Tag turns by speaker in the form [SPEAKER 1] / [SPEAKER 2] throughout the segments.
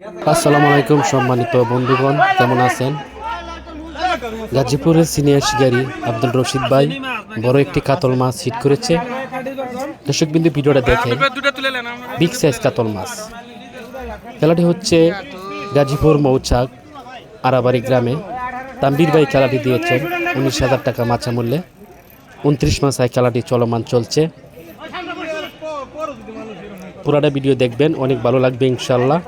[SPEAKER 1] আসসালামু আলাইকুম সম্মানিত বন্ধুগণ, কেমন আছেন? গাজীপুরের সিনিয়র শিকারী আব্দুল রশিদ ভাই বড় একটি কাতল মাছ হিট করেছে। দর্শকবিন্দু ভিডিওটা দেখেন, বিগ সাইজ কাতল মাছ। খেলাটি হচ্ছে গাজীপুর মৌচাক আরাবাড়ি গ্রামে। তাম্বির ভাই খেলাটি দিয়েছেন 19,000 টাকা মাছা মূল্যে। 29 মাসায় খেলাটি চলমান চলছে। পুরাটা ভিডিও দেখবেন, অনেক ভালো লাগবে ইনশাল্লাহ।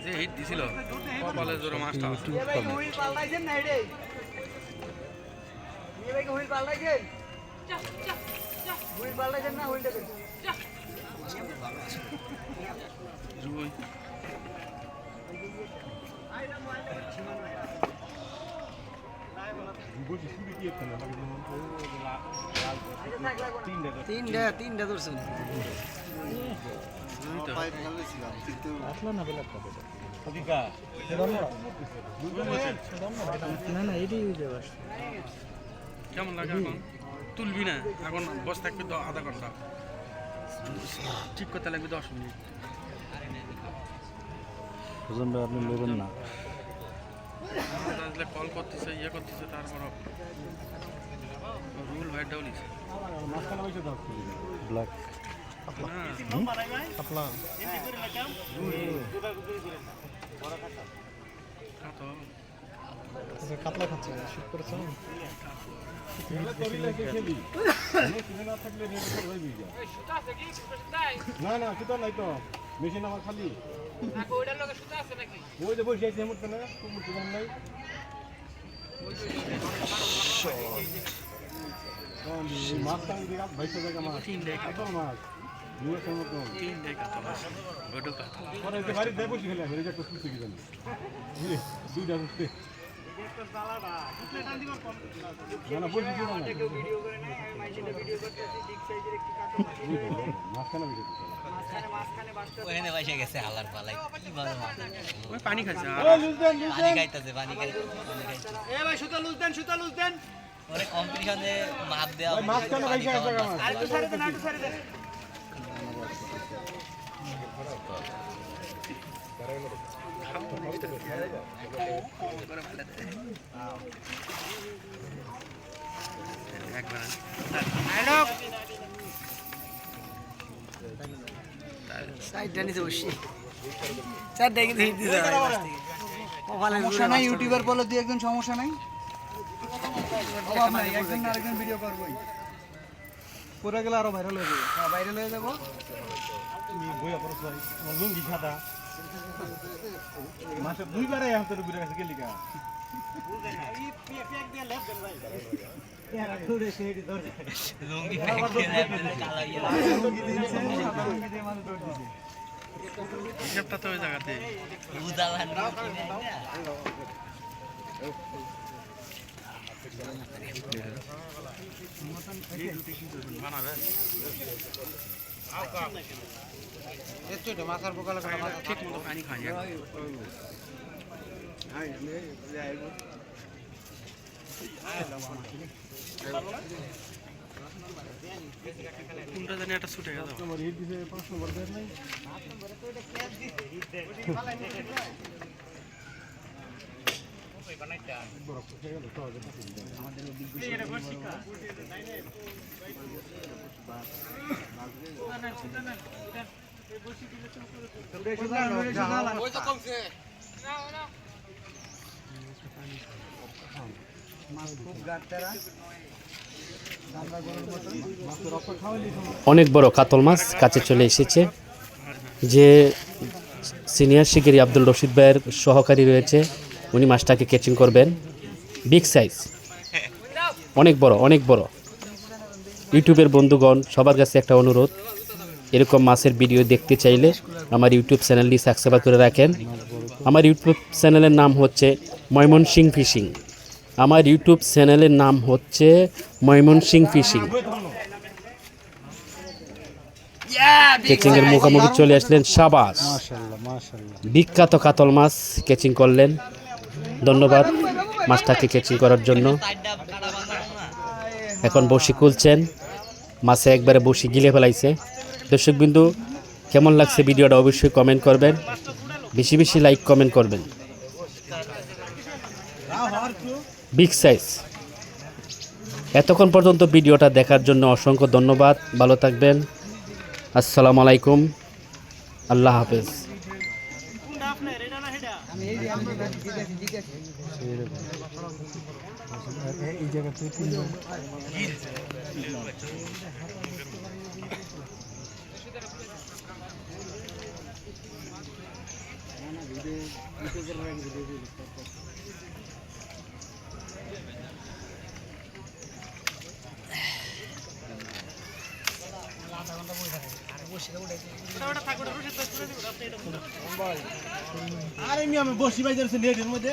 [SPEAKER 2] যে হিট দিছিল কপালে জোরে মাছটা হুইল পাল্টাইছেন না এডে নিয়ে ভাই হুইল পাল্টাইছেন হুইল পাল্টাইছেন না হুইল দেবেন জুই তিনটা ধরছেন কেমন লাগে এখন? তুলবি না এখন, বস থাকবি তো আধা ঘন্টা, ঠিক করতে লাগবে 10 মিনিট।
[SPEAKER 3] আপনি নেবেন না,
[SPEAKER 2] কল করতেছে, ইয়ে করতেছে, তারপর রুল ভাই ডাউলিস
[SPEAKER 3] ব্ল্যাক কাতলা খাচ্ছে না না সুতা নাই তো, মেশিন আমার খালি ওই যে বসে আছে এমন না নাই মাছ টাঙ্গি দিকে 22 টাকা মাছ, কত মাছ বাড়িতে বসে খেলে দুইটা বুঝতে
[SPEAKER 2] পানি খাচ্ছে,
[SPEAKER 4] কম্পিটিশনে মাপ দেওয়া
[SPEAKER 5] ইউটিউবার বলে দিয়ে একজন সমস্যা নাই, একজন আরেকজন ভিডিও করবোই, পরে গেলে আরো ভাইরাল হয়ে যাবে। ভাইরাল হয়ে যাবো
[SPEAKER 3] লুঙ্গি সাদা মাসে 2 বারে হাতের উপরে গেছে গেলি কা
[SPEAKER 2] হিসাবটা তো ওই জায়গাতে বানাবে
[SPEAKER 5] মাথার পোকা
[SPEAKER 2] ঠিক মতো পানি খাই কোনটা জানি একটা ছুটে গেল।
[SPEAKER 1] অনেক বড় কাতল মাছ কাছে চলে এসেছে। যে সিনিয়র শিকারী আব্দুল রশিদ ভাইয়ের সহকারী রয়েছে, উনি মাছটাকে ক্যাচিং করবেন। বিগ সাইজ, অনেক বড় অনেক বড়। ইউটিউবের বন্ধুগণ সবার কাছে একটা অনুরোধ, এরকম মাছের ভিডিও দেখতে চাইলে আমার ইউটিউব চ্যানেলটি সাবস্ক্রাইব করে রাখেন। আমার ইউটিউব চ্যানেলের নাম হচ্ছে ময়মনসিং ফিশিং। আমার ইউটিউব চ্যানেলের নাম হচ্ছে ময়মনসিং ফিশিং। কেচিংয়ের মুখোমুখি চলে আসলেন, সাবাস,
[SPEAKER 3] মাশাআল্লাহ মাশাআল্লাহ।
[SPEAKER 1] বিখ্যাত কাতল মাছ কেচিং করলেন। ধন্যবাদ মাছটাকে কেচিং করার জন্য।
[SPEAKER 4] সাইডটা কাটা বাঁধানো না।
[SPEAKER 1] এখন বসি খুলছেন, মাছে একবারে বসি গিলে ফেলাইছে। দর্শকবিন্দু, কেমন লাগছে ভিডিওটা অবশ্যই কমেন্ট করবেন, বেশি বেশি লাইক কমেন্ট করবেন। Big size. এতক্ষণ পর্যন্ত ভিডিওটা দেখার জন্য অসংখ্য ধন্যবাদ। ভালো থাকবেন। আসসালামু আলাইকুম, আল্লাহ হাফেজ।
[SPEAKER 3] এই জায়গা থেকে তিনজন আরে আমি বসি বাইজার নেটের মধ্যে